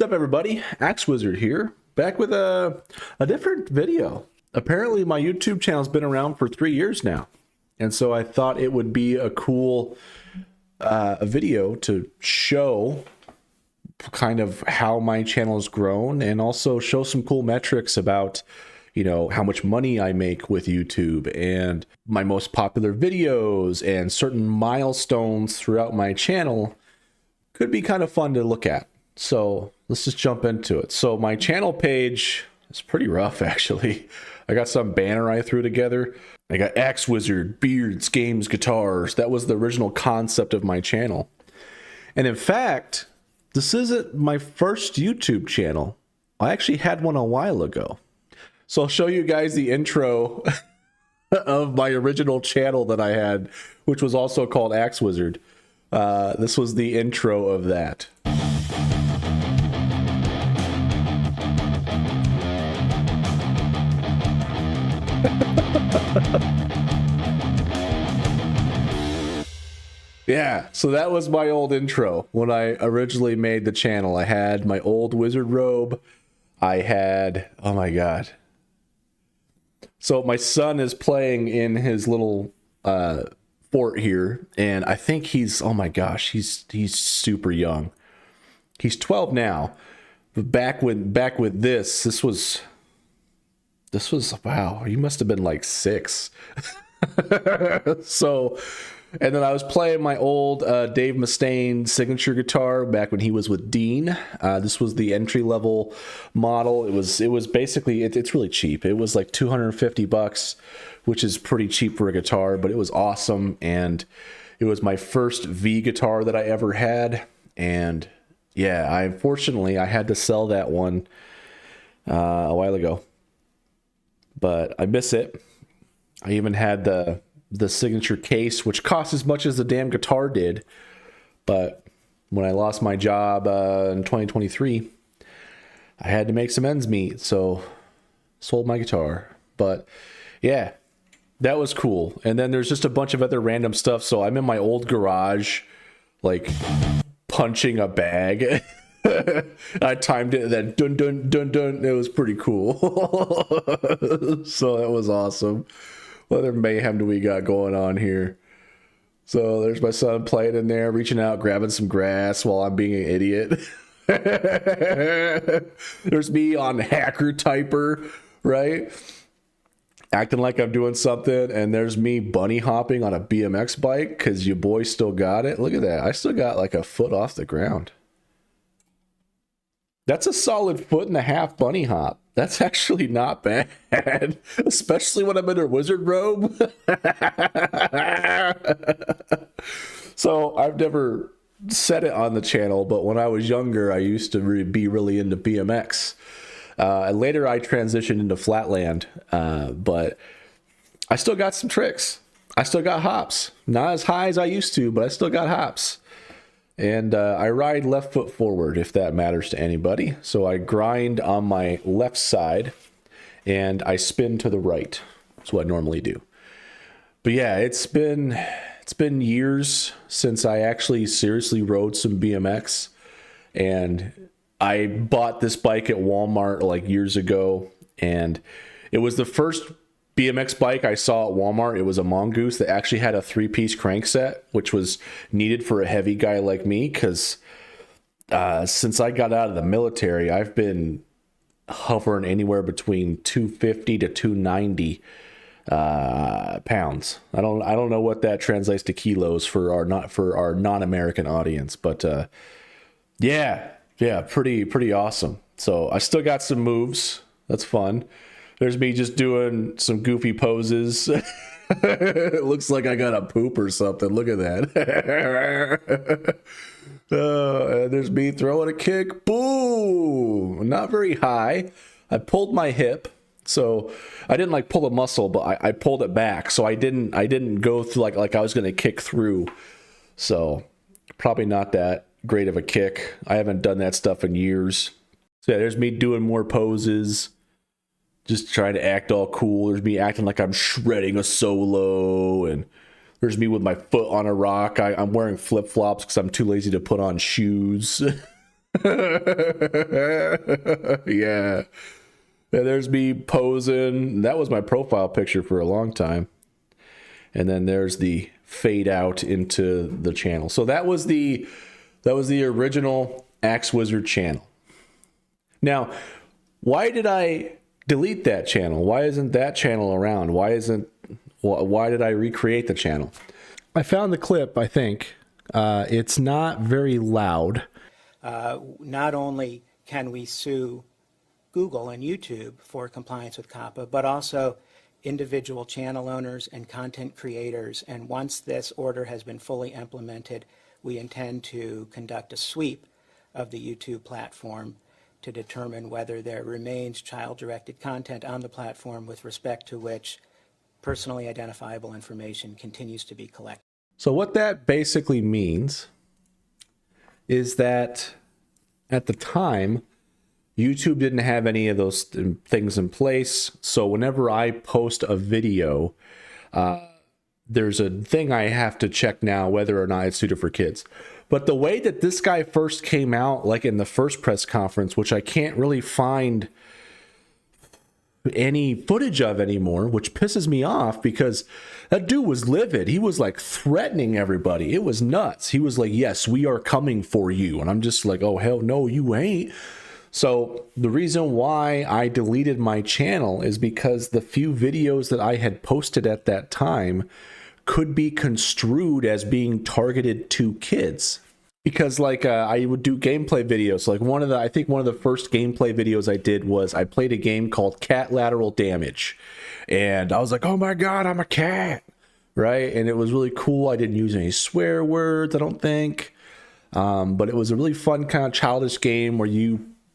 up, everybody? Axe Wizard here, back with a different video. Apparently, my YouTube channel's been around for 3 years now, and so I thought it would be a cool video to show kind of how my channel has grown, and also show some cool metrics about, you know, how much money I make with YouTube and my most popular videos and certain milestones throughout my channel. Could be kind of fun to look at. So let's just jump into it. So my channel page is pretty rough, actually. I got some banner I threw together. I got Axe Wizard, beards, games, guitars. That was the original concept of my channel. And in fact, this isn't my first YouTube channel. I actually had one a while ago. So I'll show you guys the intro of my original channel that I had, which was also called Axe Wizard. This was the intro of that. Yeah, so that was my old intro when I originally made the channel. I had my old wizard robe. I had, oh my god. So my son is playing in his little fort here, and I think he's, oh my gosh, he's super young. He's 12 now. But back with this was wow, you must have been like 6. So, and then I was playing my old Dave Mustaine signature guitar back when he was with Dean. This was the entry level model. It was basically, it's really cheap. It was like $250, which is pretty cheap for a guitar, but it was awesome. And it was my first V guitar that I ever had. And yeah, unfortunately I had to sell that one a while ago, but I miss it. I even had the signature case, which cost as much as the damn guitar did. But when I lost my job in 2023, I had to make some ends meet, so sold my guitar. But yeah, that was cool. And then there's just a bunch of other random stuff. So I'm in my old garage, like punching a bag. I timed it, then dun dun dun dun. It was pretty cool. So that was awesome. What other mayhem do we got going on here? So there's my son playing in there, reaching out, grabbing some grass while I'm being an idiot. There's me on hacker typer, right? Acting like I'm doing something, and there's me bunny hopping on a BMX bike because your boy still got it. Look at that. I still got like a foot off the ground. That's a solid 1.5 foot bunny hop. That's actually not bad, especially when I'm in a wizard robe. So I've never said it on the channel, but when I was younger, I used to be really into BMX. And later I transitioned into flatland, but I still got some tricks. I still got hops. Not as high as I used to, but I still got hops. And I ride left foot forward, if that matters to anybody. So I grind on my left side, and I spin to the right. That's what I normally do. But yeah, it's been years since I actually seriously rode some BMX. And I bought this bike at Walmart like years ago, and it was the first BMX bike I saw at Walmart. It was a Mongoose that actually had a 3-piece crankset, which was needed for a heavy guy like me, because since I got out of the military, I've been hovering anywhere between 250 to 290 pounds. I don't know what that translates to kilos for our non-American audience, but yeah, pretty awesome. So I still got some moves. That's fun. There's me just doing some goofy poses. It looks like I got a poop or something. Look at that. And there's me throwing a kick. Boom! Not very high. I pulled my hip. So I didn't like pull a muscle, but I pulled it back. So I didn't go through like I was going to kick through. So probably not that great of a kick. I haven't done that stuff in years. So yeah, there's me doing more poses. Just trying to act all cool. There's me acting like I'm shredding a solo, and there's me with my foot on a rock. I'm wearing flip-flops because I'm too lazy to put on shoes. Yeah. And there's me posing. That was my profile picture for a long time. And then there's the fade out into the channel. So that was the original Axe Wizard channel. Now, why did I delete that channel? Why isn't that channel around? Why did I recreate the channel? I found the clip, I think. It's not very loud. Not only can we sue Google and YouTube for compliance with COPPA, but also individual channel owners and content creators. And once this order has been fully implemented, we intend to conduct a sweep of the YouTube platform to determine whether there remains child-directed content on the platform with respect to which personally identifiable information continues to be collected. So what that basically means is that at the time, YouTube didn't have any of those things in place. So whenever I post a video, there's a thing I have to check now whether or not it's suited for kids. But the way that this guy first came out, like in the first press conference, which I can't really find any footage of anymore, which pisses me off because that dude was livid. He was like threatening everybody. It was nuts. He was like, yes, we are coming for you. And I'm just like, oh, hell no, you ain't. So the reason why I deleted my channel is because the few videos that I had posted at that time could be construed as being targeted to kids. Because like I would do gameplay videos. Like I think one of the first gameplay videos I did was I played a game called Cat Lateral Damage. And I was like, oh my God, I'm a cat. Right? And it was really cool. I didn't use any swear words, I don't think. But it was a really fun kind of childish game where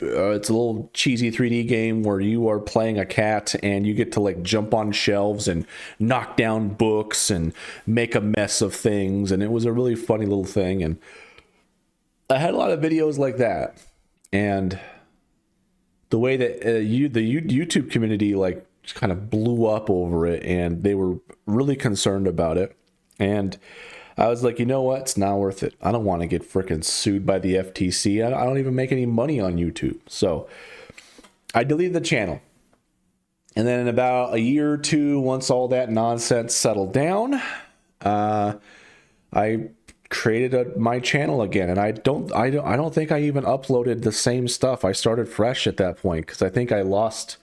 it's a little cheesy 3D game where you are playing a cat and you get to like jump on shelves and knock down books and make a mess of things. And it was a really funny little thing. And I had a lot of videos like that. And the way that the YouTube community like just kind of blew up over it and they were really concerned about it. And I was like, you know what? It's not worth it. I don't want to get freaking sued by the FTC. I don't even make any money on YouTube. So I deleted the channel. And then in about a year or two, once all that nonsense settled down, I created my channel again. And I don't think I even uploaded the same stuff. I started fresh at that point because I think I lost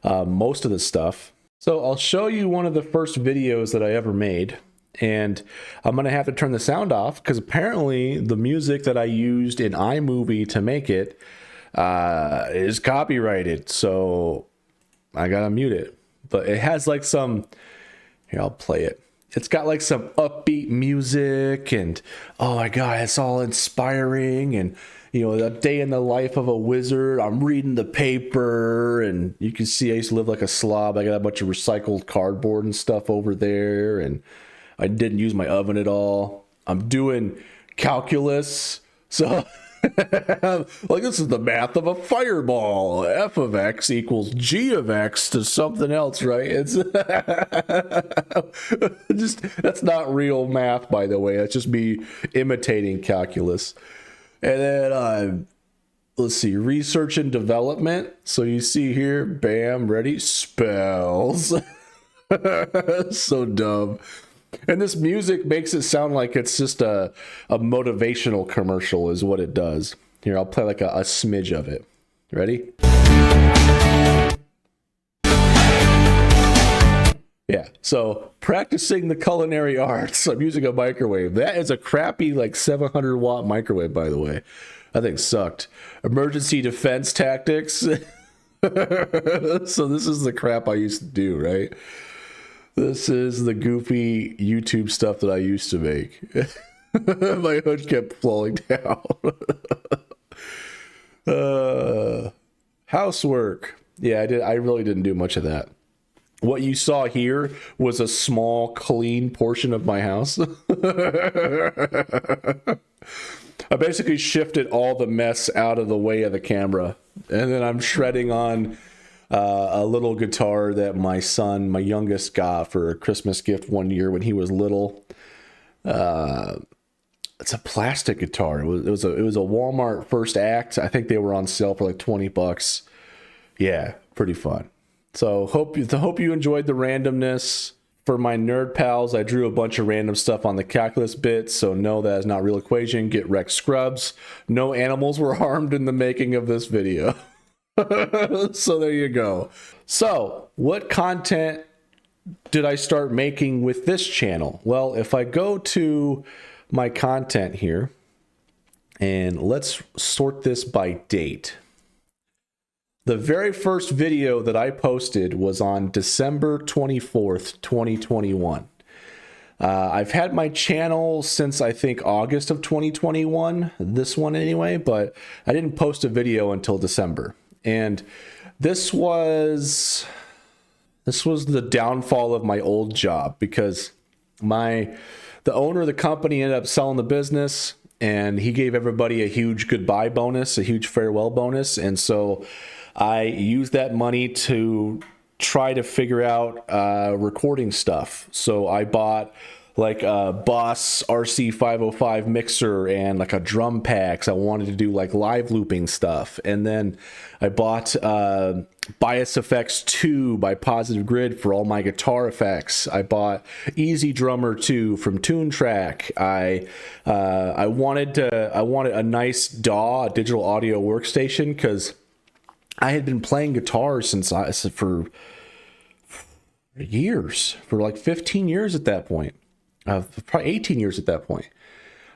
most of the stuff. So I'll show you one of the first videos that I ever made. And I'm going to have to turn the sound off because apparently the music that I used in iMovie to make it is copyrighted. So I got to mute it. But it has like some... Here, I'll play it. It's got like some upbeat music and, oh my God, it's all inspiring. And, you know, a day in the life of a wizard. I'm reading the paper and you can see I used to live like a slob. I got a bunch of recycled cardboard and stuff over there. And I didn't use my oven at all. I'm doing calculus. So, like, this is the math of a fireball. F of x equals g of x to something else, right? It's just, that's not real math, by the way. That's just me imitating calculus. And then, let's see, research and development. So you see here, bam, ready, spells. So dumb. And this music makes it sound like it's just a motivational commercial is what it does. Here, I'll play like a smidge of it. Ready? Yeah, so practicing the culinary arts. I'm using a microwave. That is a crappy like 700 watt microwave, by the way. That thing sucked. Emergency defense tactics. So this is the crap I used to do, right? This is the goofy YouTube stuff that I used to make. My hood kept falling down. Housework. Yeah, I really didn't do much of that. What you saw here was a small, clean portion of my house. I basically shifted all the mess out of the way of the camera. And then I'm shredding on a little guitar that my son, my youngest, got for a Christmas gift one year when he was little. It's a plastic guitar. It was a Walmart first act. I think they were on sale for like $20. Yeah, pretty fun. So hope you enjoyed the randomness. For my nerd pals, I drew a bunch of random stuff on the calculus bit, so no, that is not real equation. Get wrecked, scrubs. No animals were harmed in the making of this video. So there you go. So what content did I start making with this channel? Well, if I go to my content here, and let's sort this by date. The very first video that I posted was on December 24th, 2021. I've had my channel since I think August of 2021, this one anyway, but I didn't post a video until December. And this was the downfall of my old job, because the owner of the company ended up selling the business, and he gave everybody a huge goodbye bonus, a huge farewell bonus. And so I used that money to try to figure out recording stuff. So I bought like a Boss RC505 mixer and like a drum pack. I wanted to do like live looping stuff. And then I bought Bias Effects 2 by Positive Grid for all my guitar effects. I bought Easy Drummer 2 from Toontrack. I wanted a nice DAW, a digital audio workstation, because I had been playing guitar for years, for like 15 years at that point, probably 18 years at that point.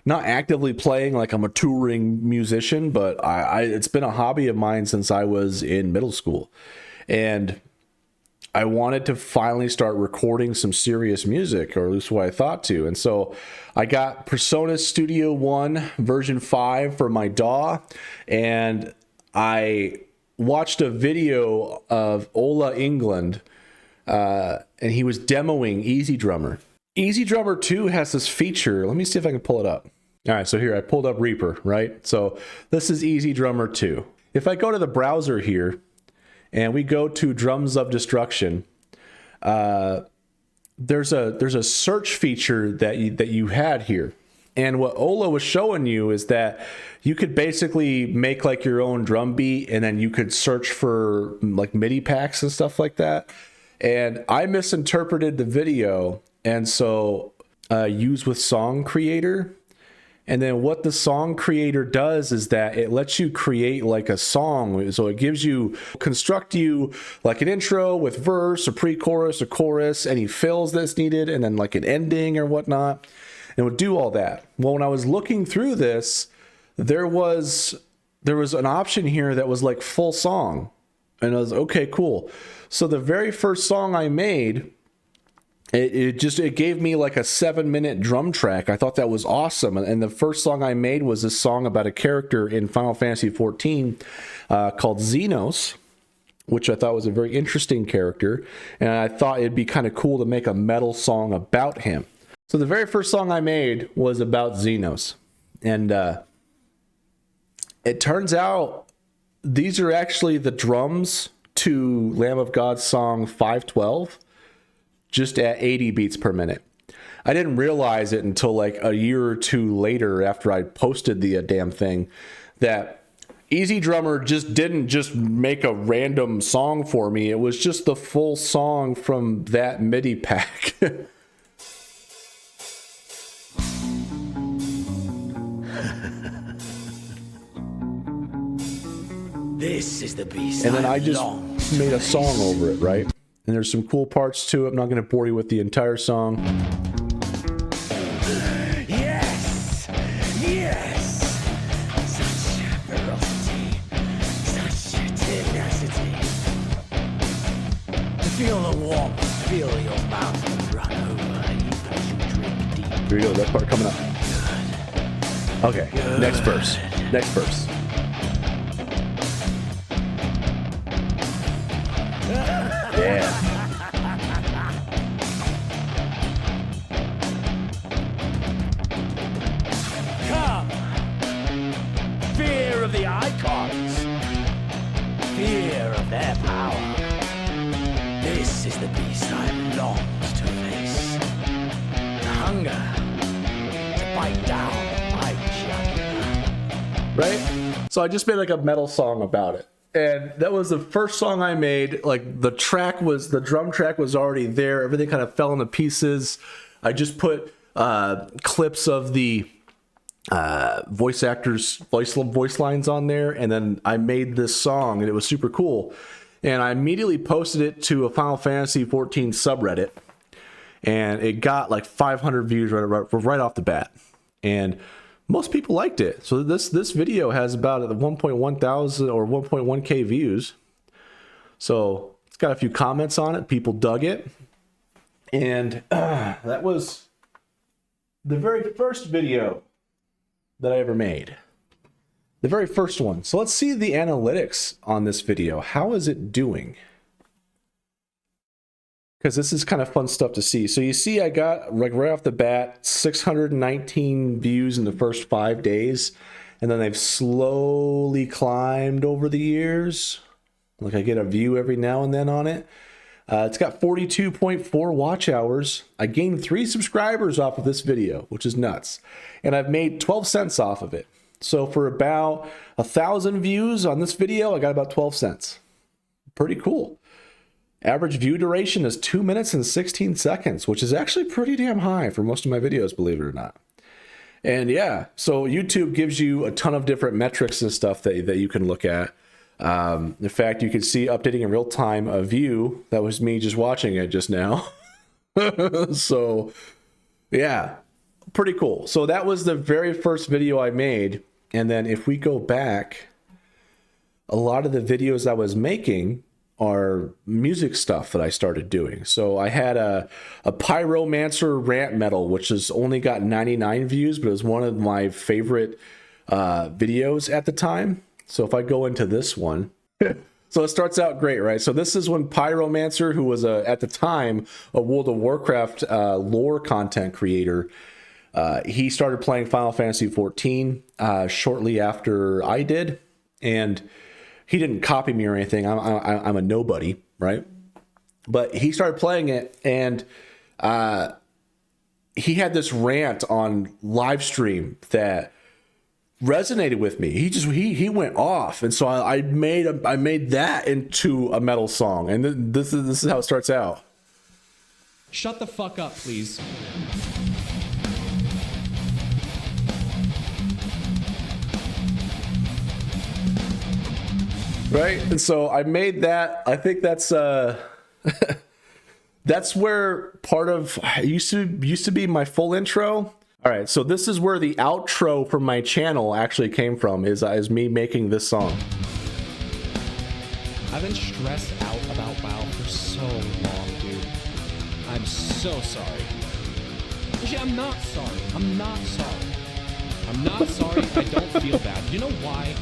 Not actively playing like I'm a touring musician, but it's been a hobby of mine since I was in middle school. And I wanted to finally start recording some serious music, or at least what I thought to. And so I got Persona Studio 1 version 5 for my DAW, and I watched a video of Ola England, and he was demoing Easy Drummer. Easy Drummer 2 has this feature. Let me see if I can pull it up. All right, so here I pulled up Reaper, right? So this is Easy Drummer 2. If I go to the browser here and we go to Drums of Destruction, there's a search feature that you had here. And what Ola was showing you is that you could basically make like your own drum beat, and then you could search for like MIDI packs and stuff like that. And I misinterpreted the video, and so use with Song Creator. And then what the Song Creator does is that it lets you create like a song. So it construct you like an intro with verse, a pre-chorus, a chorus, any fills that's needed, and then like an ending or whatnot. And it would do all that. Well, when I was looking through this, there was an option here that was like full song. And I was, okay, cool. So the very first song I made, it gave me like a 7-minute drum track. I thought that was awesome. And the first song I made was this song about a character in Final Fantasy XIV called Xenos, which I thought was a very interesting character. And I thought it'd be kind of cool to make a metal song about him. So the very first song I made was about Xenos. And it turns out these are actually the drums to Lamb of God's song 512, just at 80 beats per minute. I didn't realize it until like a year or two later, after I posted the damn thing, that Easy Drummer didn't just make a random song for me. It was just the full song from that MIDI pack. This is the beast. And then I just made a song over it, right? And there's some cool parts to it. I'm not going to bore you with the entire song. Yes! Yes! Such ferocity. Such tenacity. To feel the warmth, feel your mouth run over, even as you drink deep. Here we go, that part coming up. Okay, good. Next verse. Yeah. Come! Fear of the icons. Fear of their power. This is the beast I longed to face. The hunger to bite down right? So I just made like a metal song about it. And that was the first song I made. Like the drum track was already there. Everything kind of fell into pieces. I just put clips of the voice actors' voice lines on there. And then I made this song and it was super cool. And I immediately posted it to a Final Fantasy 14 subreddit. And it got like 500 views right off the bat. And most people liked it. So this video has about 1.1 thousand or 1.1k views. So it's got a few comments on it. People dug it. And that was the very first video that I ever made. The very first one. So let's see the analytics on this video. How is it doing? Because this is kind of fun stuff to see. So you see I got, like right off the bat, 619 views in the first 5 days. And then they've slowly climbed over the years. Like I get a view every now and then on it. It's got 42.4 watch hours. I gained 3 subscribers off of this video, which is nuts. And I've made 12 cents off of it. So for about 1,000 views on this video, I got about 12 cents. Pretty cool. Average view duration is 2 minutes and 16 seconds, which is actually pretty damn high for most of my videos, believe it or not. And yeah, so YouTube gives you a ton of different metrics and stuff that you can look at. In fact, you can see updating in real time a view. That was me just watching it just now. So yeah, pretty cool. So that was the very first video I made. And then if we go back, a lot of the videos I was making are music stuff that I started doing. So I had a Pyromancer rant metal, which has only got 99 views, but it was one of my favorite videos at the time. So if I go into this one, so it starts out great, right? So this is when Pyromancer, who was at the time a World of Warcraft lore content creator, he started playing Final Fantasy 14 shortly after I did, and he didn't copy me or anything. I'm a nobody, right? But he started playing it, and he had this rant on live stream that resonated with me. He went off, and so I made that into a metal song, and this is how it starts out. Shut the fuck up, please. Right, and so I made that. I think that's that's where part of used to be my full intro. All right, so this is where the outro from my channel actually came from. Is me making this song. I've been stressed out about WoW for so long, dude. I'm so sorry. Actually, I'm not sorry. I'm not sorry. I'm not sorry. I don't feel bad. You know why?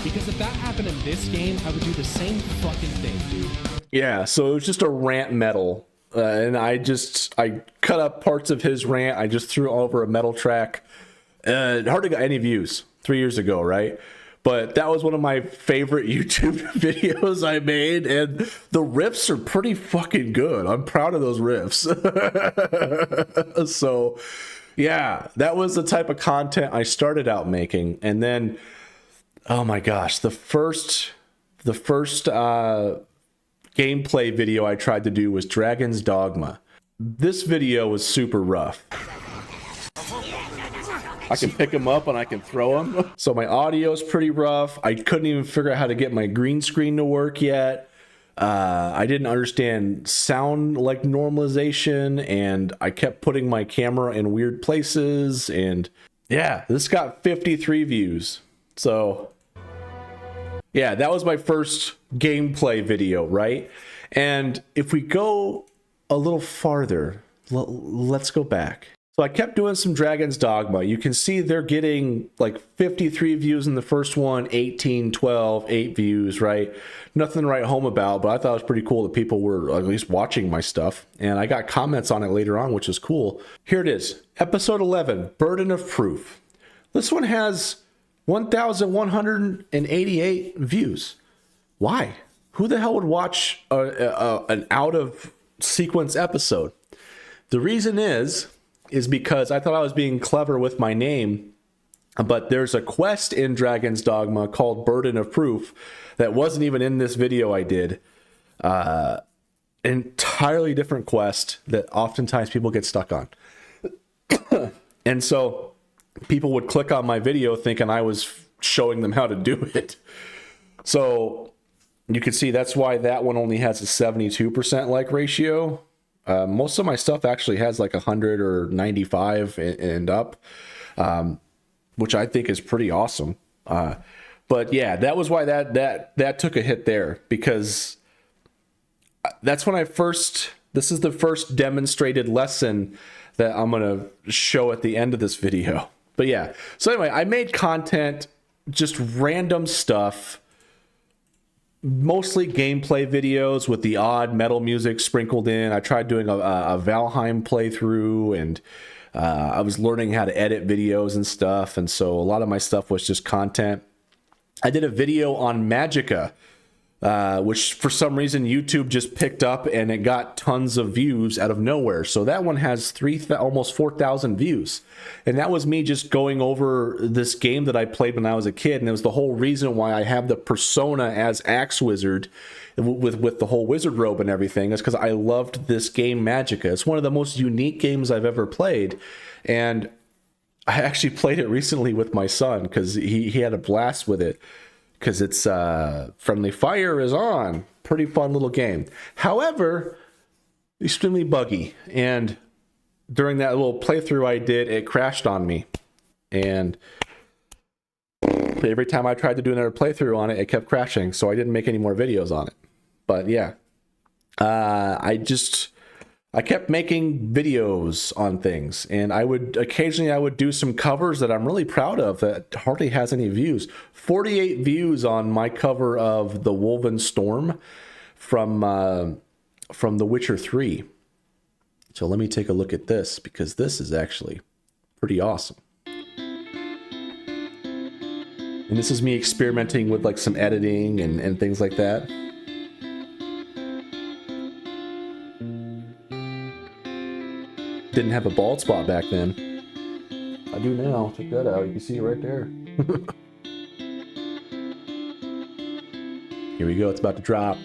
Because if that happened in this game, I would do the same fucking thing, dude. Yeah, so it was just a rant metal. And I cut up parts of his rant. I just threw over a metal track. Hardly got any views 3 years ago, right? But that was one of my favorite YouTube videos I made. And the riffs are pretty fucking good. I'm proud of those riffs. So, yeah, that was the type of content I started out making. And then, oh my gosh, the first gameplay video I tried to do was Dragon's Dogma. This video was super rough. I can pick them up and I can throw them. So my audio is pretty rough. I couldn't even figure out how to get my green screen to work yet. I didn't understand sound like normalization, and I kept putting my camera in weird places. And yeah, this got 53 views. So yeah, that was my first gameplay video, right? And if we go a little farther, let's go back. So I kept doing some Dragon's Dogma. You can see they're getting like 53 views in the first one, 18, 12, 8 views, right? Nothing to write home about, but I thought it was pretty cool that people were at least watching my stuff. And I got comments on it later on, which is cool. Here it is, episode 11, Burden of Proof. This one has 1,188 views. Why? Who the hell would watch an out of sequence episode? The reason is because I thought I was being clever with my name, But there's a quest in Dragon's Dogma called Burden of Proof that wasn't even in this video I did. Entirely different quest that oftentimes people get stuck on. And so people would click on my video thinking I was showing them how to do it. So you can see that's why that one only has a 72% like ratio. Most of my stuff actually has like 100 or 95 and up, which I think is pretty awesome. But yeah, that was why that took a hit there, because that's when this is the first demonstrated lesson that I'm going to show at the end of this video. But yeah, so anyway, I made content, just random stuff, mostly gameplay videos with the odd metal music sprinkled in. I tried doing a Valheim playthrough, and I was learning how to edit videos and stuff. And so a lot of my stuff was just content. I did a video on Magicka, which for some reason YouTube just picked up, and it got tons of views out of nowhere. So that one has almost 4,000 views. And that was me just going over this game that I played when I was a kid. And it was the whole reason why I have the persona as Axe Wizard with the whole wizard robe and everything, is because I loved this game Magicka. It's one of the most unique games I've ever played. And I actually played it recently with my son because he had a blast with it, because it's Friendly Fire is on. Pretty fun little game. However, extremely buggy. And during that little playthrough I did, it crashed on me. And every time I tried to do another playthrough on it, it kept crashing. So I didn't make any more videos on it. But yeah, I kept making videos on things, and I would occasionally do some covers that I'm really proud of that hardly has any views. 48 views on my cover of The Woven Storm from The Witcher 3. So let me take a look at this, because this is actually pretty awesome. And this is me experimenting with like some editing and things like that. Didn't have a bald spot back then. I do now. Check that out. You can see it right there. Here we go. It's about to drop.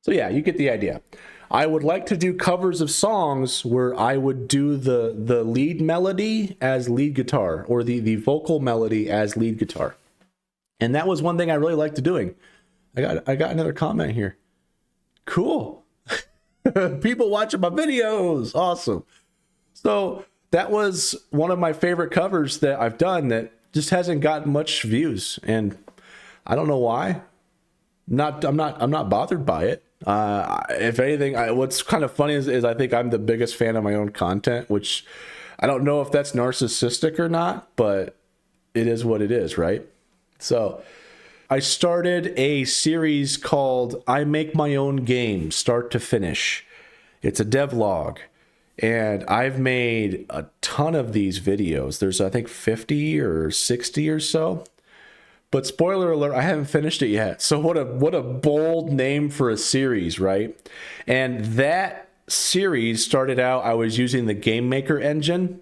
So yeah, you get the idea. I would like to do covers of songs where I would do the lead melody as lead guitar, or the vocal melody as lead guitar. And that was one thing I really liked doing. I got another comment here. Cool. People watching my videos. Awesome. So that was one of my favorite covers that I've done that just hasn't gotten much views. And I don't know why. I'm not bothered by it. If anything, what's kind of funny is I think I'm the biggest fan of my own content, which I don't know if that's narcissistic or not, but it is what it is, right? So I started a series called I Make My Own Game, Start to Finish. It's a devlog, and I've made a ton of these videos. There's, I think, 50 or 60 or so. But spoiler alert, I haven't finished it yet. So what a bold name for a series, right? And that series started out, I was using the Game Maker engine.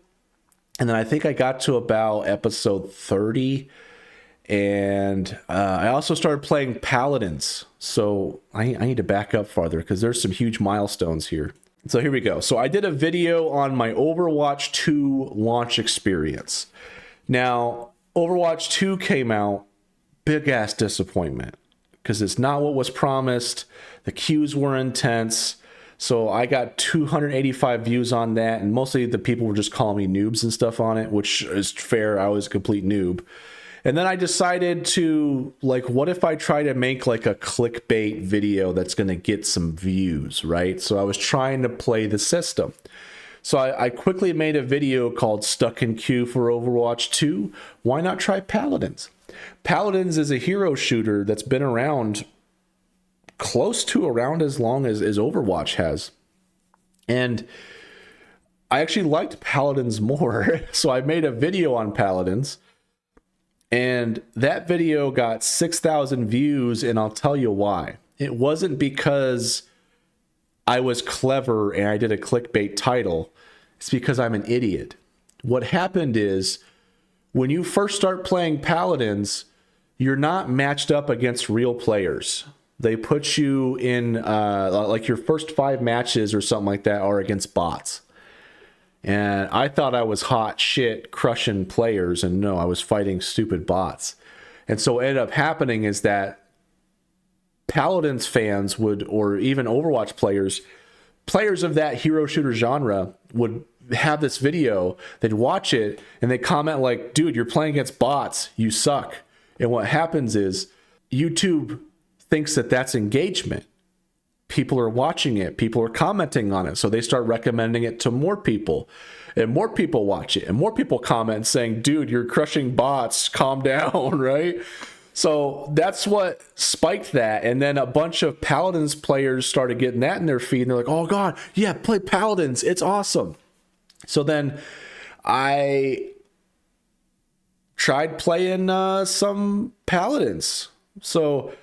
And then I think I got to about episode 30. And I also started playing Paladins. So I need to back up farther because there's some huge milestones here. So here we go. So I did a video on my Overwatch 2 launch experience. Now, Overwatch 2 came out. Big ass disappointment, because it's not what was promised. The queues were intense. So I got 285 views on that, and mostly the people were just calling me noobs and stuff on it, which is fair. I was a complete noob. And then I decided to, like, what if I try to make like a clickbait video that's going to get some views, right? So I was trying to play the system. So I quickly made a video called Stuck in Queue for Overwatch 2. Why not try Paladins? Paladins is a hero shooter that's been around close to around as long as Overwatch has. And I actually liked Paladins more. So I made a video on Paladins, and that video got 6,000 views, and I'll tell you why. It wasn't because I was clever and I did a clickbait title. It's because I'm an idiot. What happened is, when you first start playing Paladins, you're not matched up against real players. They put you in, like your first 5 matches or something like that are against bots. And I thought I was hot shit crushing players, and no, I was fighting stupid bots. And so what ended up happening is that Paladins fans would, or even Overwatch players of that hero shooter genre would have this video, they'd watch it, and they comment like, dude, you're playing against bots, you suck. And what happens is YouTube thinks that that's engagement. People are watching it, people are commenting on it, so they start recommending it to more people, and more people watch it, and more people comment saying, dude, you're crushing bots, calm down, right? So that's what spiked that. And then a bunch of Paladins players started getting that in their feed, and they're like, oh god, yeah, play Paladins, it's awesome. So then I tried playing some Paladins. So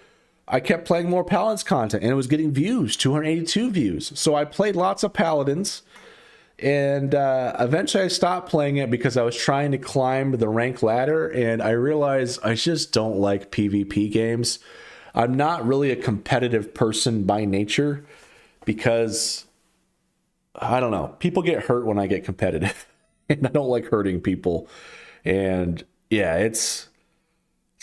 I kept playing more Paladins content, and it was getting views, 282 views. So I played lots of Paladins, and eventually I stopped playing it because I was trying to climb the rank ladder, and I realized I just don't like PvP games. I'm not really a competitive person by nature because, I don't know, people get hurt when I get competitive, and I don't like hurting people. And yeah, it's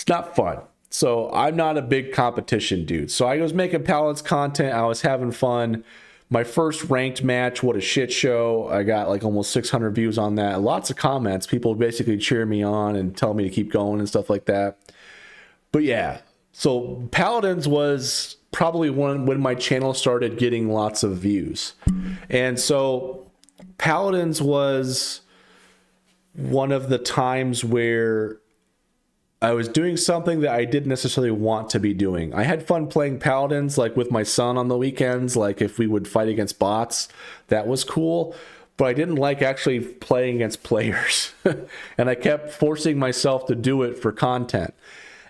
not fun. So I'm not a big competition dude. So I was making Paladins content. I was having fun. My first ranked match, what a shit show. I got like almost 600 views on that. Lots of comments. People basically cheer me on and tell me to keep going and stuff like that. But yeah, so Paladins was probably when my channel started getting lots of views. And so Paladins was one of the times where I was doing something that I didn't necessarily want to be doing. I had fun playing Paladins, like with my son on the weekends, like if we would fight against bots, that was cool. But I didn't like actually playing against players. And I kept forcing myself to do it for content.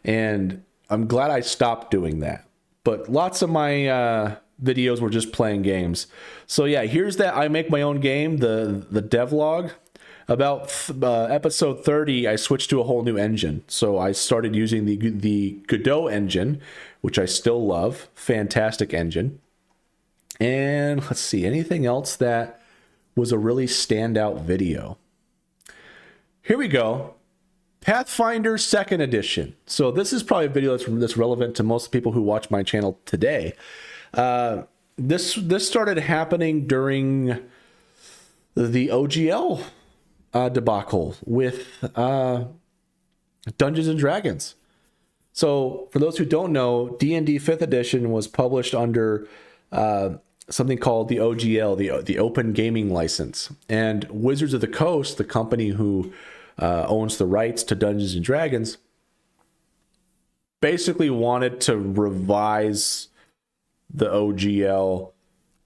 And I'm glad I stopped doing that. But lots of my videos were just playing games. So yeah, here's that I make my own game, the devlog. About episode 30, I switched to a whole new engine. So I started using the Godot engine, which I still love. Fantastic engine. And let's see, anything else that was a really standout video? Here we go. Pathfinder 2nd Edition. So this is probably a video that's relevant to most people who watch my channel today. This started happening during the OGL debacle with Dungeons and Dragons. So for those who don't know, D&D 5th edition was published under something called the OGL, the Open Gaming License. And Wizards of the Coast, the company who owns the rights to Dungeons and Dragons, basically wanted to revise the OGL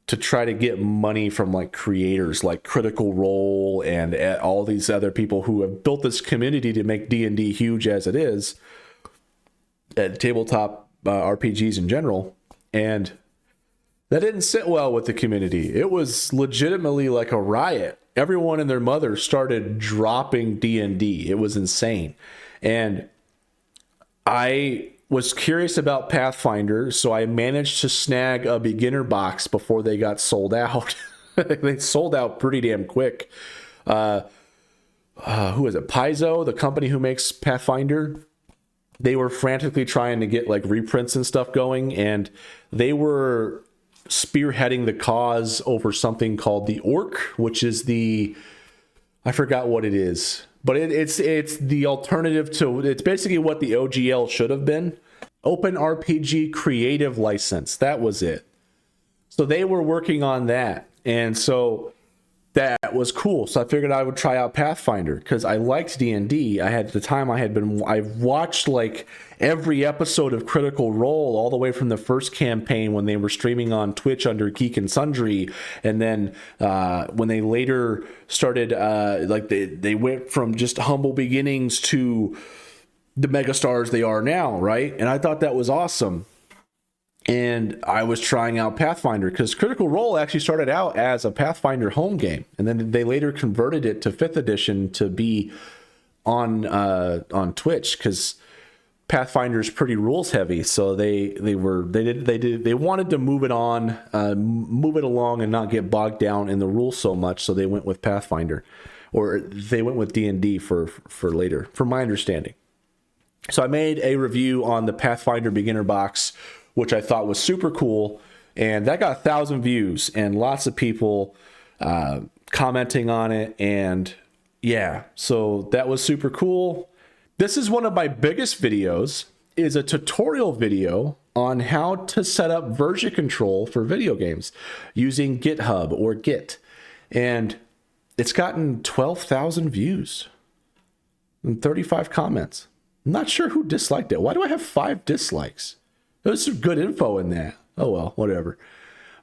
to try to get money from like creators like Critical Role and all these other people who have built this community to make D&D huge as it is, at tabletop RPGs in general. And that didn't sit well with the community. It was legitimately like a riot. Everyone and their mother started dropping D&D. It was insane. And I was curious about Pathfinder, so I managed to snag a beginner box before they got sold out. They sold out pretty damn quick. Who is it? Paizo, the company who makes Pathfinder, they were frantically trying to get like reprints and stuff going, and they were spearheading the cause over something called the Orc, which is I forgot what it is. But it's the alternative to, it's basically what the OGL should have been. Open RPG Creative License. That was it. So they were working on that. And so that was cool. So I figured I would try out Pathfinder because I liked D&D. I watched like every episode of Critical Role all the way from the first campaign when they were streaming on Twitch under Geek and Sundry, and then when they later started like they went from just humble beginnings to the megastars they are now, right? And I thought that was awesome. And I was trying out Pathfinder because Critical Role actually started out as a Pathfinder home game, and then they later converted it to 5th edition to be on Twitch because Pathfinder is pretty rules heavy. So they wanted to move it along and not get bogged down in the rules so much. So they went with Pathfinder, or they went with D&D for later, from my understanding. So I made a review on the Pathfinder beginner box, which I thought was super cool, and that got 1,000 views and lots of people commenting on it, and yeah, so that was super cool. This is one of my biggest videos, is a tutorial video on how to set up version control for video games using GitHub or Git, and it's gotten 12,000 views and 35 comments. I'm not sure who disliked it. Why do I have 5 dislikes? There's some good info in that. Oh well, whatever.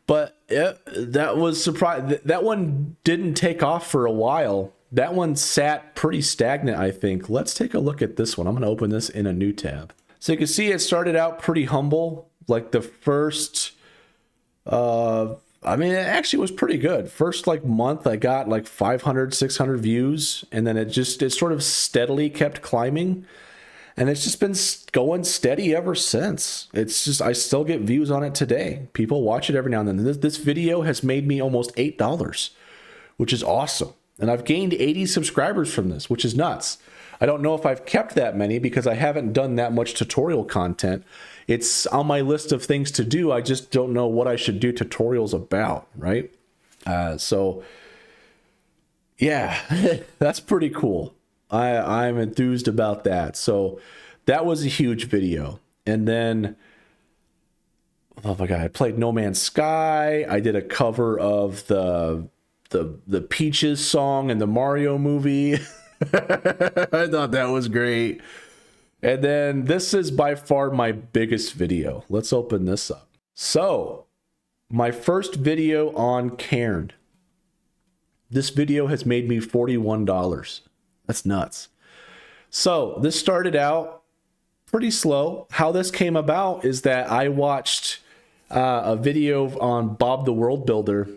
But that was surprising. That one didn't take off for a while. That one sat pretty stagnant, I think. Let's take a look at this one. I'm going to open this in a new tab. So you can see it started out pretty humble. Like the first, it actually was pretty good. First like month, I got like 500, 600 views. And then it sort of steadily kept climbing. And it's just been going steady ever since. It's just, I still get views on it today. People watch it every now and then. This video has made me almost $8, which is awesome. And I've gained 80 subscribers from this, which is nuts. I don't know if I've kept that many because I haven't done that much tutorial content. It's on my list of things to do. I just don't know what I should do tutorials about, right? So, yeah, that's pretty cool. I'm enthused about that. So that was a huge video. And then, oh my God, I played No Man's Sky. I did a cover of the Peaches song in the Mario movie. I thought that was great. And then this is by far my biggest video. Let's open this up. So my first video on Cairn. This video has made me $41. That's nuts. So this started out pretty slow. How this came about is that I watched a video on Bob the World Builder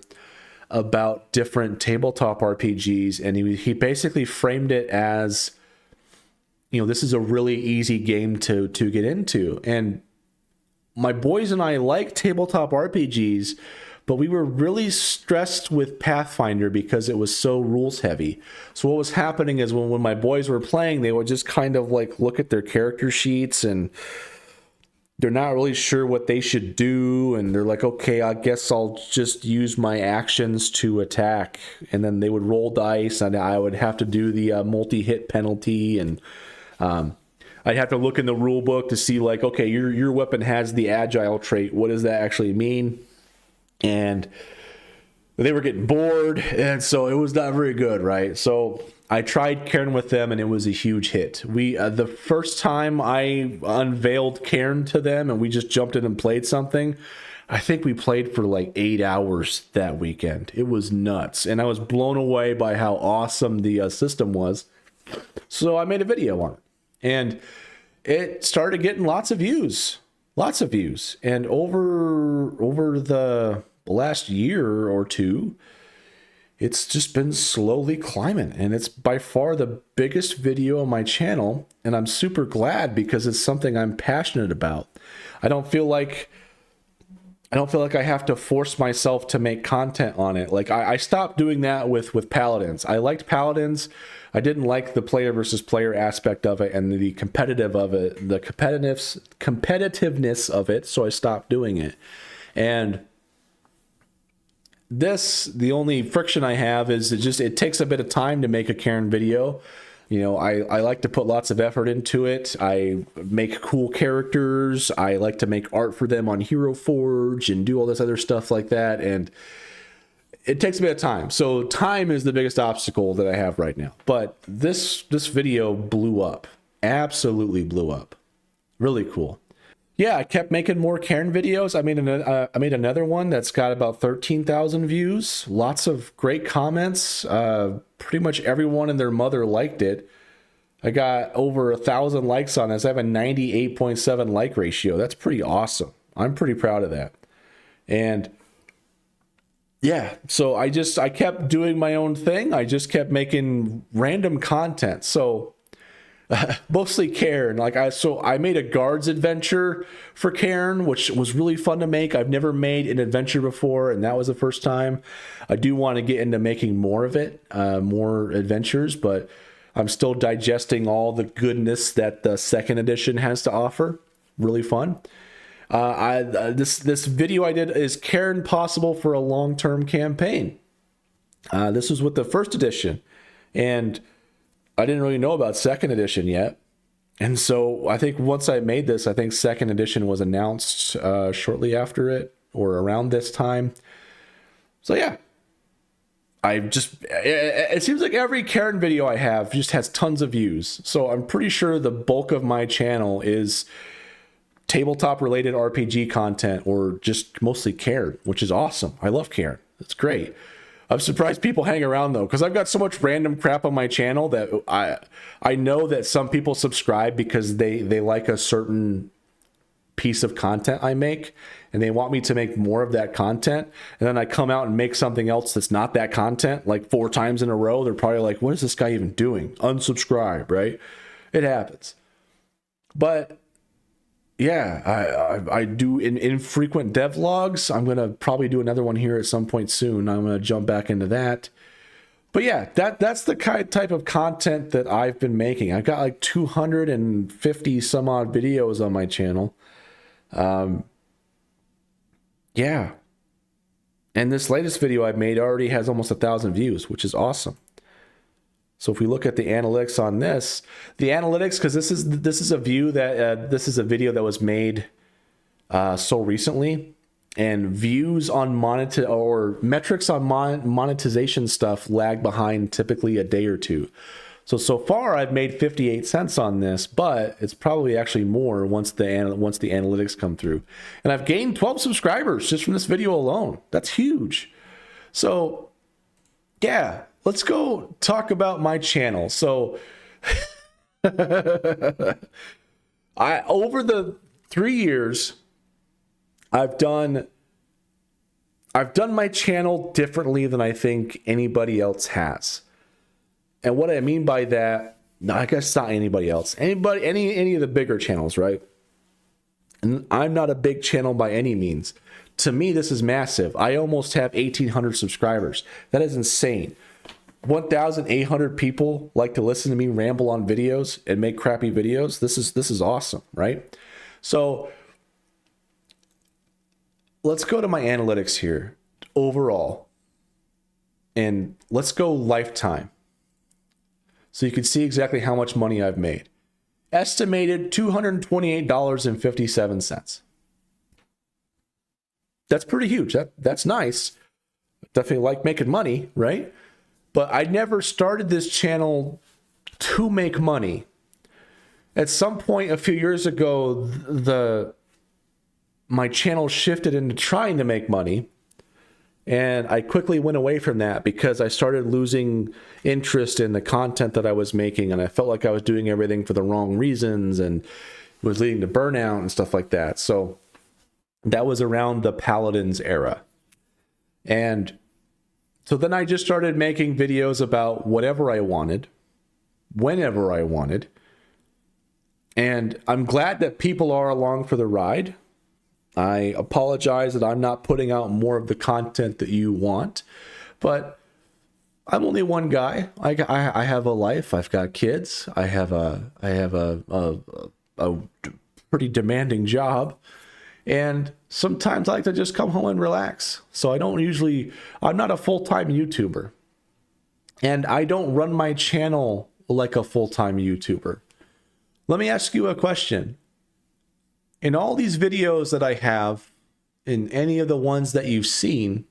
about different tabletop RPGs, and he basically framed it as, this is a really easy game to get into. And my boys and I like tabletop RPGs, but we were really stressed with Pathfinder because it was so rules heavy. So what was happening is when my boys were playing, they would just kind of like look at their character sheets and they're not really sure what they should do. And they're like, okay, I guess I'll just use my actions to attack. And then they would roll dice and I would have to do the multi-hit penalty. And I'd have to look in the rule book to see like, okay, your weapon has the agile trait. What does that actually mean? And they were getting bored, and so it was not very good, right? So I tried Cairn with them, and it was a huge hit. We the first time I unveiled Cairn to them, and we just jumped in and played something, I think we played for like 8 hours that weekend. It was nuts, and I was blown away by how awesome the system was. So I made a video on it, and it started getting lots of views. And over the last year or two, it's just been slowly climbing, and it's by far the biggest video on my channel, and I'm super glad because it's something I'm passionate about. I don't feel like I have to force myself to make content on it. Like I stopped doing that with Paladins. I liked Paladins. I didn't like the player versus player aspect of it and the competitive of it, the competitiveness of it. So I stopped doing it. And the only friction I have is it takes a bit of time to make a Cairn video. I like to put lots of effort into it. I make cool characters. I like to make art for them on Hero Forge and do all this other stuff like that. And it takes a bit of time. So time is the biggest obstacle that I have right now. But this video blew up. Absolutely blew up. Really cool. Yeah, I kept making more Karen videos. I made another one that's got about 13,000 views. Lots of great comments. Pretty much everyone and their mother liked it. I got over 1,000 likes on this. I have a 98.7 like ratio. That's pretty awesome. I'm pretty proud of that. And yeah, so I kept doing my own thing. I just kept making random content. So mostly Karen. I made a guards adventure for Karen, which was really fun to make. I've never made an adventure before, and that was the first time. I do want to get into making more of it, more adventures, but I'm still digesting all the goodness that the second edition has to offer. Really fun. This video I did is Karen possible for a long-term campaign. This was with the first edition, and I didn't really know about second edition yet. And so I think once I made this, I think second edition was announced shortly after it or around this time. So yeah, it seems like every Karen video I have just has tons of views. So I'm pretty sure the bulk of my channel is tabletop related RPG content or just mostly Karen, which is awesome. I love Karen. It's great. I'm surprised people hang around though, because I've got so much random crap on my channel that I know that some people subscribe because they like a certain piece of content I make and they want me to make more of that content, and then I come out and make something else that's not that content like 4 times in a row. They're probably like, what is this guy even doing? Unsubscribe, right? It happens. But yeah, I do infrequent devlogs. I'm going to probably do another one here at some point soon. I'm going to jump back into that. But yeah, that's the type of content that I've been making. I've got like 250 some odd videos on my channel. Yeah. And this latest video I've made already has almost 1,000 views, which is awesome. So if we look at the analytics on this, because this is a view that this is a video that was made so recently, and views on metrics on monetization stuff lag behind typically a day or two. So far I've made 58 cents on this, but it's probably actually more once the analytics come through. And I've gained 12 subscribers just from this video alone. That's huge. So yeah. Let's go talk about my channel. So over the 3 years, I've done my channel differently than I think anybody else has. And what I mean by that, no, I guess not anybody else. Any of the bigger channels, right? And I'm not a big channel by any means. To me, this is massive. I almost have 1,800 subscribers. That is insane. 1,800 people like to listen to me ramble on videos and make crappy videos. This is awesome, right? So let's go to my analytics here overall, and let's go lifetime, so you can see exactly how much money I've made. Estimated $228.57. That's pretty huge. That's nice. Definitely like making money, right? But I never started this channel to make money. At some point a few years ago, my channel shifted into trying to make money. And I quickly went away from that because I started losing interest in the content that I was making. And I felt like I was doing everything for the wrong reasons and it was leading to burnout and stuff like that. So that was around the Paladins era. And so then I just started making videos about whatever I wanted, whenever I wanted. And I'm glad that people are along for the ride. I apologize that I'm not putting out more of the content that you want, but I'm only one guy. I have a life. I've got kids. I have a pretty demanding job. And sometimes I like to just come home and relax. So I'm not a full-time YouTuber. And I don't run my channel like a full-time YouTuber. Let me ask you a question. In all these videos that I have, in any of the ones that you've seen,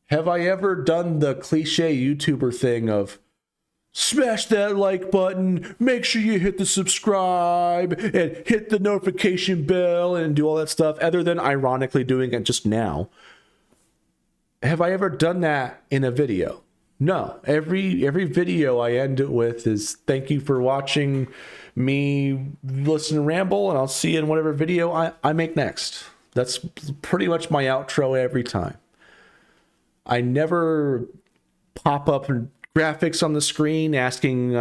Have I ever done the cliche YouTuber thing of smash that like button, make sure you hit the subscribe and hit the notification bell and do all that stuff, other than ironically doing it just now? Have I ever done that in a video? No. Every video I end it with is thank you for watching me listen to ramble, and I'll see you in whatever video I make next. That's pretty much my outro every time. I never pop up graphics on the screen asking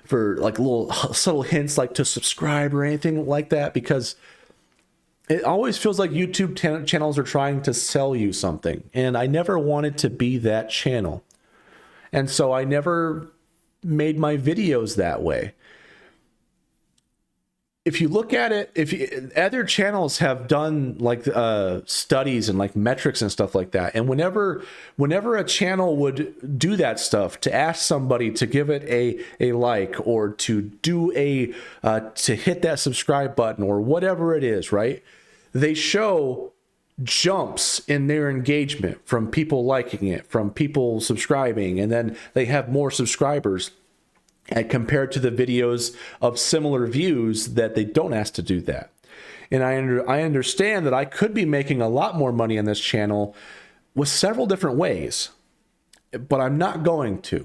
for like little subtle hints like to subscribe or anything like that, because it always feels like YouTube channels are trying to sell you something, and I never wanted to be that channel. And so I never made my videos that way. If you look at it, other channels have done like studies and like metrics and stuff like that. And whenever a channel would do that stuff to ask somebody to give it a like, or to do to hit that subscribe button or whatever it is, right? They show jumps in their engagement from people liking it, from people subscribing, and then they have more subscribers. And compared to the videos of similar views that they don't ask to do that. And I understand that I could be making a lot more money on this channel with several different ways, but I'm not going to.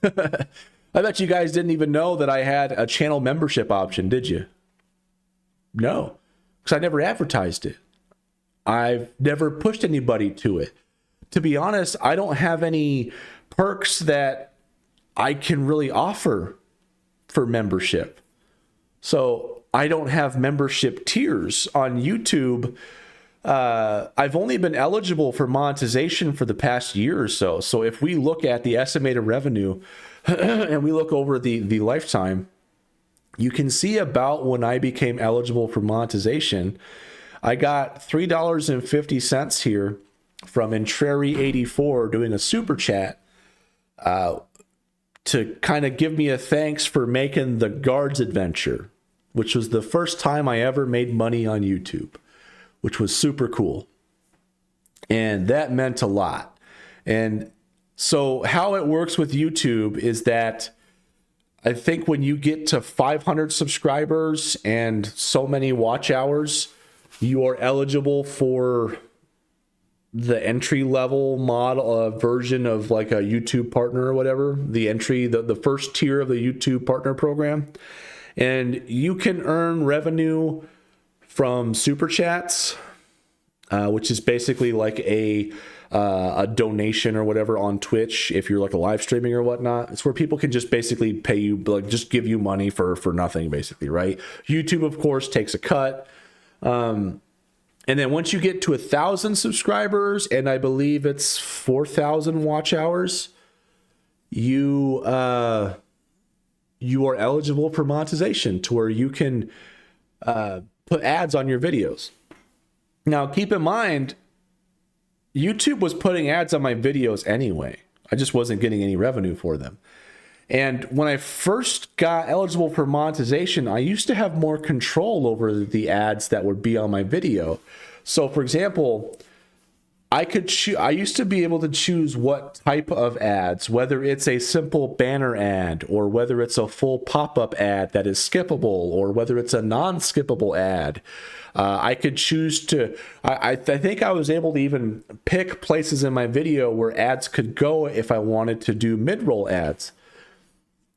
I bet you guys didn't even know that I had a channel membership option, did you? No, because I never advertised it. I've never pushed anybody to it. To be honest, I don't have any perks that I can really offer for membership. So I don't have membership tiers on YouTube. I've only been eligible for monetization for the past year or so. So if we look at the estimated revenue and we look over the lifetime, you can see about when I became eligible for monetization. I got $3.50 here from Entreri84 doing a super chat to kind of give me a thanks for making the Guards Adventure, which was the first time I ever made money on YouTube, which was super cool. And that meant a lot. And so how it works with YouTube is that I think when you get to 500 subscribers and so many watch hours, you are eligible for the entry level model version of like a YouTube partner or whatever, the first tier of the YouTube partner program. And you can earn revenue from super chats, which is basically like a donation or whatever on Twitch. If you're like a live streaming or whatnot, it's where people can just basically pay you, like just give you money for nothing basically, right? YouTube of course takes a cut. And then once you get to 1,000 subscribers, and I believe it's 4,000 watch hours, you are eligible for monetization, to where you can put ads on your videos. Now, keep in mind, YouTube was putting ads on my videos anyway. I just wasn't getting any revenue for them. And when I first got eligible for monetization, I used to have more control over the ads that would be on my video. So, for example, I used to be able to choose what type of ads, whether it's a simple banner ad, or whether it's a full pop-up ad that is skippable, or whether it's a non-skippable ad. I could choose to, I think I was able to even pick places in my video where ads could go if I wanted to do mid-roll ads.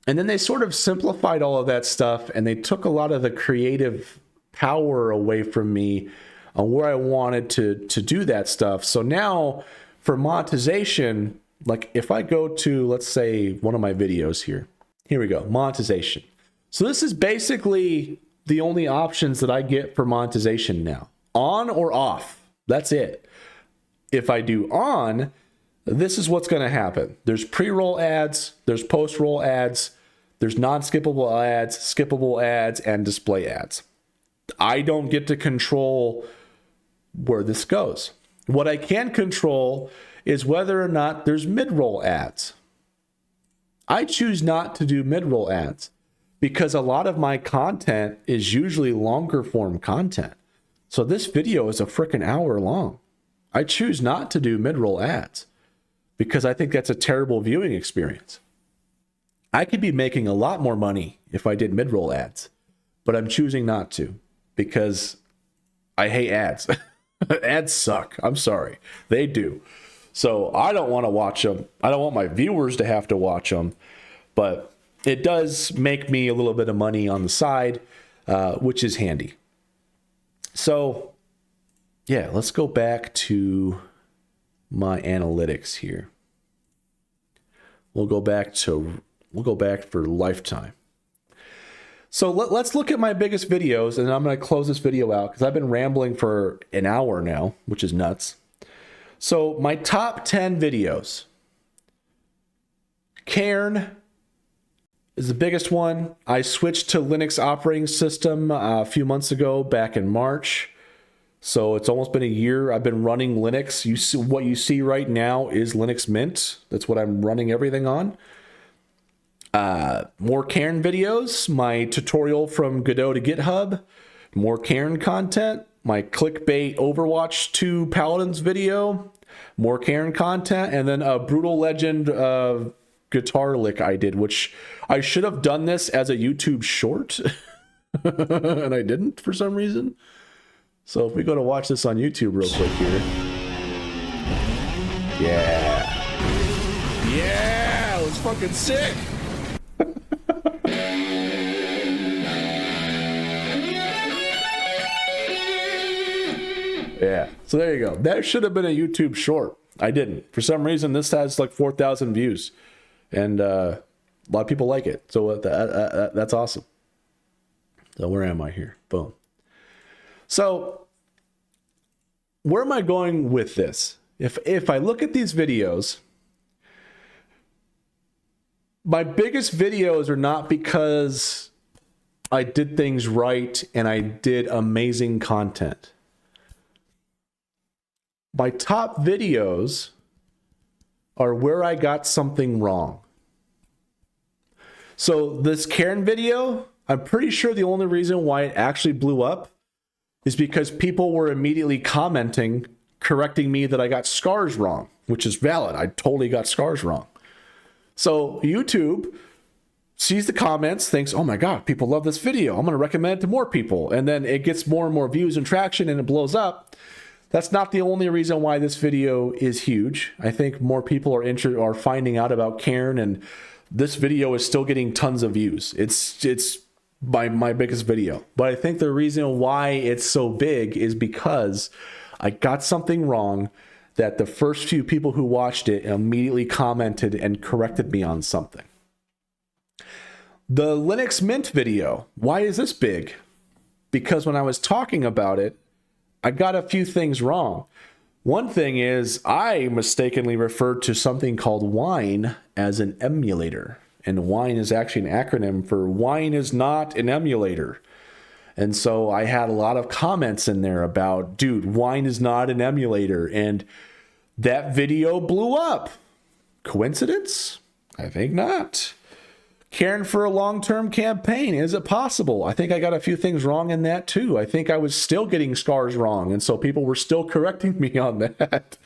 And then they sort of simplified all of that stuff, and they took a lot of the creative power away from me on where I wanted to do that stuff. So now for monetization, like if I go to, let's say, one of my videos here we go, monetization. So this is basically the only options that I get for monetization now, on or off. That's it. If I do on, this is what's going to happen. There's pre-roll ads, there's post-roll ads, there's non-skippable ads, skippable ads, and display ads. I don't get to control where this goes. What I can control is whether or not there's mid-roll ads. I choose not to do mid-roll ads because a lot of my content is usually longer form content. So this video is a freaking hour long. I choose not to do mid-roll ads. because I think that's a terrible viewing experience. I could be making a lot more money if I did mid-roll ads, but I'm choosing not to because I hate ads. Ads suck. I'm sorry. They do. So I don't want to watch them. I don't want my viewers to have to watch them, but it does make me a little bit of money on the side, which is handy. So yeah, let's go back to my analytics here. We'll go back for lifetime. So let's look at my biggest videos, and I'm going to close this video out because I've been rambling for an hour now, which is nuts. So my top 10 videos. Cairn is the biggest one. I switched to Linux operating system a few months ago, back in March. So it's almost been a year I've been running Linux. You see, what you see right now is Linux Mint. That's what I'm running everything on. More Cairn videos, my tutorial from Godot to GitHub, more Cairn content, my clickbait Overwatch 2 Paladins video, more Cairn content, and then a Brutal Legend guitar lick I did, which I should have done this as a YouTube short, and I didn't for some reason. So if we go to watch this on YouTube real quick here. Yeah, it was fucking sick. Yeah, so there you go. That should have been a YouTube short. I didn't. For some reason, this has like 4,000 views, and a lot of people like it. So that's awesome. So where am I here? Boom. So where am I going with this? If I look at these videos, my biggest videos are not because I did things right and I did amazing content. My top videos are where I got something wrong. So this Cairn video, I'm pretty sure the only reason why it actually blew up is because people were immediately commenting, correcting me that I got scars wrong, which is valid. I totally got scars wrong. So YouTube sees the comments, thinks, oh my God, people love this video. I'm going to recommend it to more people. And then it gets more and more views and traction and it blows up. That's not the only reason why this video is huge. I think more people are finding out about Cairn, and this video is still getting tons of views. It's my biggest video. But I think the reason why it's so big is because I got something wrong that the first few people who watched it immediately commented and corrected me on something. The Linux Mint video, why is this big? Because when I was talking about it, I got a few things wrong. One thing is I mistakenly referred to something called Wine as an emulator. And Wine is actually an acronym for Wine is not an emulator. And so I had a lot of comments in there about, dude, Wine is not an emulator. And that video blew up. Coincidence? I think not. Caring for a long-term campaign, is it possible? I think I got a few things wrong in that too. I think I was still getting scars wrong, and so people were still correcting me on that.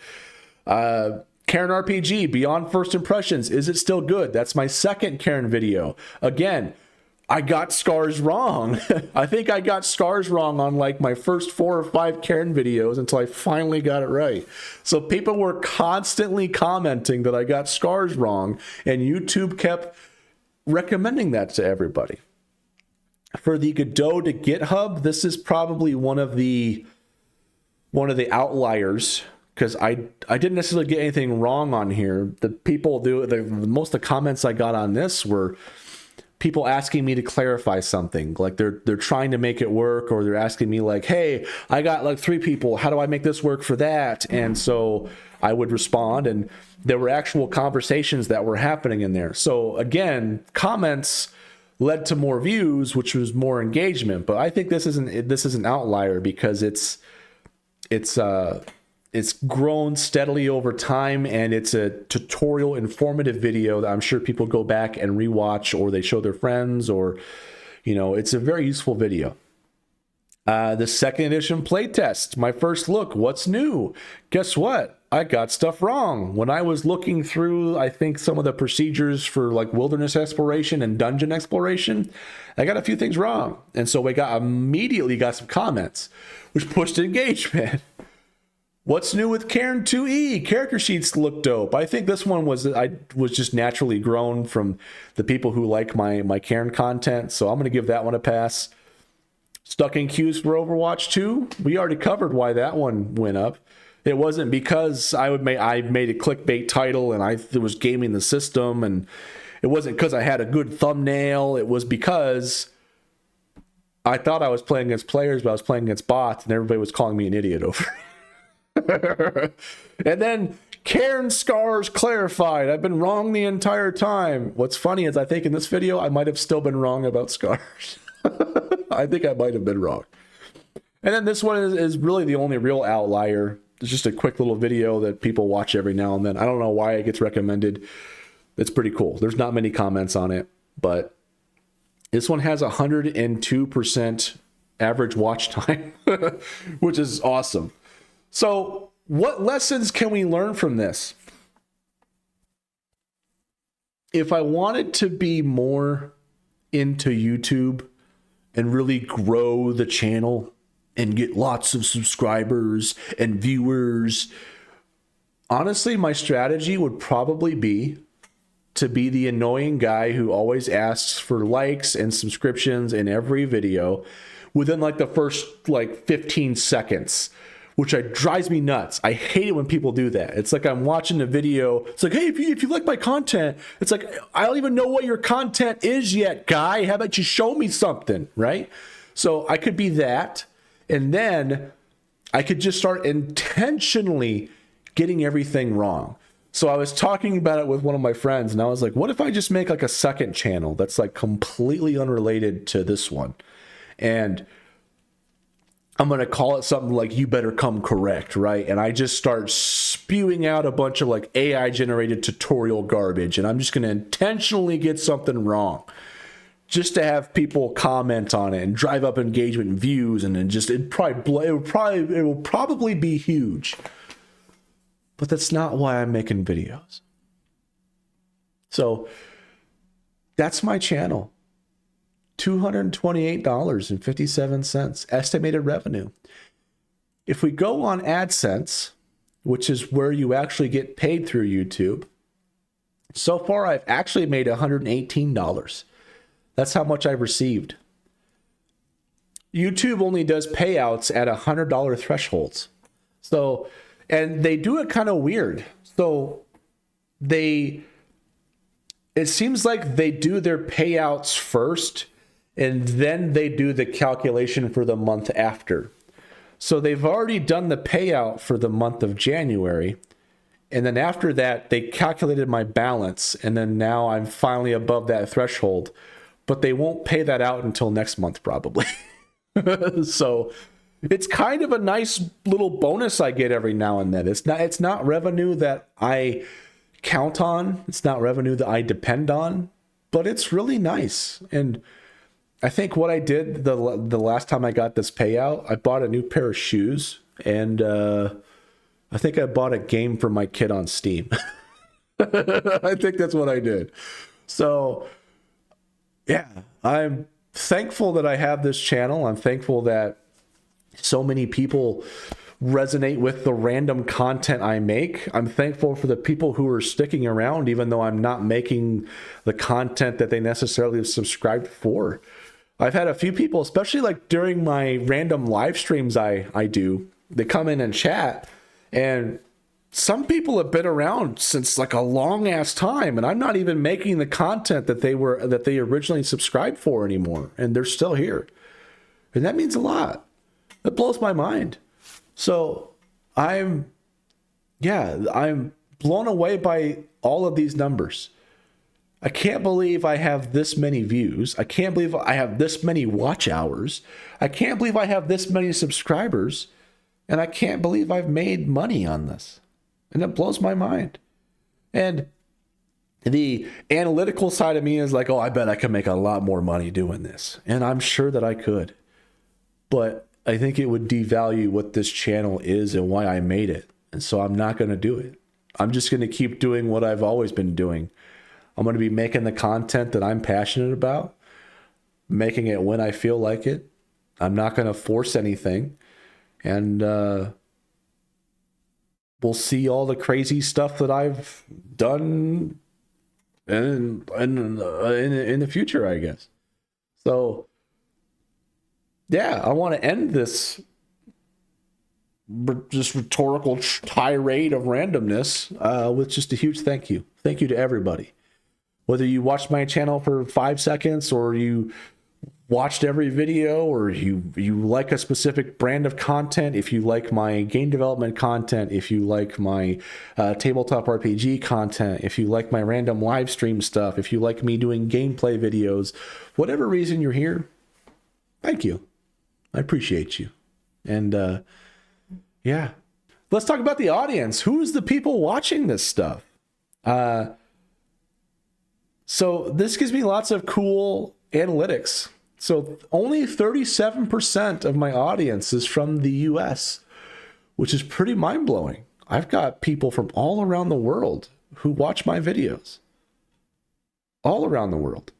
Cairn RPG, Beyond First Impressions, is it still good? That's my second Cairn video. Again, I got scars wrong. I think I got scars wrong on like my first 4 or 5 Cairn videos until I finally got it right. So people were constantly commenting that I got scars wrong, and YouTube kept recommending that to everybody. For the Godot to GitHub, this is probably one of the outliers, because I didn't necessarily get anything wrong on here. The people most of the comments I got on this were people asking me to clarify something, like they're trying to make it work, or they're asking me like, hey, I got like 3 people, how do I make this work for that? And so I would respond, and there were actual conversations that were happening in there. So again, comments led to more views, which was more engagement. But I think this is an outlier because it's grown steadily over time, and it's a tutorial informative video that I'm sure people go back and rewatch, or they show their friends, or it's a very useful video. The second edition playtest, my first look, what's new? Guess what? I got stuff wrong. When I was looking through, I think, some of the procedures for like wilderness exploration and dungeon exploration, I got a few things wrong. And so we immediately got some comments, which pushed engagement. What's new with Cairn 2E? Character sheets look dope. I think this one was just naturally grown from the people who like my Cairn content, so I'm going to give that one a pass. Stuck in queues for Overwatch 2. We already covered why that one went up. It wasn't because I made a clickbait title and I was gaming the system, and it wasn't because I had a good thumbnail. It was because I thought I was playing against players, but I was playing against bots, and everybody was calling me an idiot over it. And then Cairn scars clarified. I've been wrong the entire time. What's funny is I think in this video I might have still been wrong about scars. I think I might have been wrong. And then this one is really the only real outlier. It's just a quick little video that people watch every now and then. I don't know why it gets recommended. It's pretty cool. There's not many comments on it, but this one has 102% average watch time, which is awesome. So what lessons can we learn from this? If I wanted to be more into YouTube and really grow the channel and get lots of subscribers and viewers, honestly, my strategy would probably be to be the annoying guy who always asks for likes and subscriptions in every video within like the first like 15 seconds, which drives me nuts. I hate it when people do that. It's like I'm watching a video. It's like, hey, if you like my content, it's like, I don't even know what your content is yet, guy. How about you show me something, right? So I could be that. And then I could just start intentionally getting everything wrong. So I was talking about it with one of my friends, and I was like, what if I just make like a second channel that's like completely unrelated to this one? And I'm going to call it something like You Better Come Correct, right? And I just start spewing out a bunch of like AI generated tutorial garbage, and I'm just going to intentionally get something wrong just to have people comment on it and drive up engagement and views, and then just it will probably be huge. But that's not why I'm making videos. So that's my channel. $228.57 estimated revenue. If we go on AdSense, which is where you actually get paid through YouTube, so far I've actually made $118. That's how much I've received. YouTube only does payouts at $100 thresholds. So, and they do it kind of weird. So it seems like they do their payouts first, and then they do the calculation for the month after. So they've already done the payout for the month of January. And then after that, they calculated my balance. And then now I'm finally above that threshold. But they won't pay that out until next month, probably. So it's kind of a nice little bonus I get every now and then. It's not revenue that I count on. It's not revenue that I depend on. But it's really nice. And I think what I did the last time I got this payout, I bought a new pair of shoes, and I think I bought a game for my kid on Steam. I think that's what I did. So yeah, I'm thankful that I have this channel. I'm thankful that so many people resonate with the random content I make. I'm thankful for the people who are sticking around, even though I'm not making the content that they necessarily have subscribed for. I've had a few people, especially like during my random live streams I do, they come in and chat, and some people have been around since like a long ass time, and I'm not even making the content that they originally subscribed for anymore, and they're still here. And that means a lot. That blows my mind. So I'm blown away by all of these numbers. I can't believe I have this many views. I can't believe I have this many watch hours. I can't believe I have this many subscribers. And I can't believe I've made money on this. And it blows my mind. And the analytical side of me is like, oh, I bet I can make a lot more money doing this. And I'm sure that I could. But I think it would devalue what this channel is and why I made it. And so I'm not going to do it. I'm just going to keep doing what I've always been doing. I'm going to be making the content that I'm passionate about, making it when I feel like it. I'm not going to force anything. And we'll see all the crazy stuff that I've done in the future, I guess. So, yeah, I want to end this just rhetorical tirade of randomness with just a huge thank you. Thank you to everybody. Whether you watched my channel for 5 seconds, or you watched every video, or you like a specific brand of content, if you like my game development content, if you like my tabletop RPG content, if you like my random live stream stuff, if you like me doing gameplay videos, whatever reason you're here, thank you. I appreciate you. And yeah, let's talk about the audience. Who's the people watching this stuff? So this gives me lots of cool analytics. So only 37% of my audience is from the US, which is pretty mind-blowing. I've got people from all around the world who watch my videos. All around the world.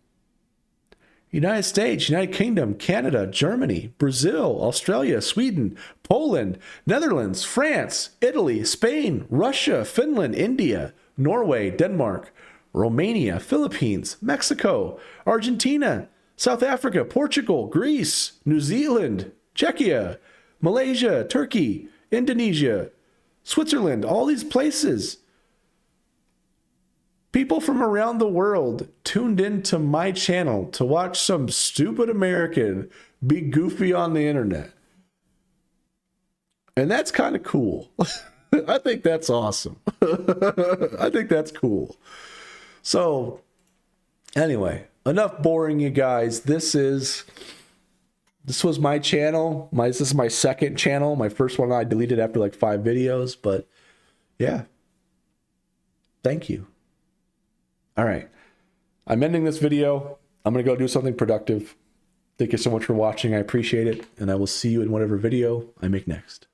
United States, United Kingdom, Canada, Germany, Brazil, Australia, Sweden, Poland, Netherlands, France, Italy, Spain, Russia, Finland, India, Norway, Denmark, Romania, Philippines, Mexico, Argentina, South Africa, Portugal, Greece, New Zealand, Czechia, Malaysia, Turkey, Indonesia, Switzerland, all these places. People from around the world tuned into my channel to watch some stupid American be goofy on the internet. And that's kind of cool. I think that's awesome. I think that's cool. So, anyway, enough boring, you guys. This was my channel. This is my second channel. My first one I deleted after like 5 videos, but yeah. Thank you. All right. I'm ending this video. I'm going to go do something productive. Thank you so much for watching. I appreciate it, and I will see you in whatever video I make next.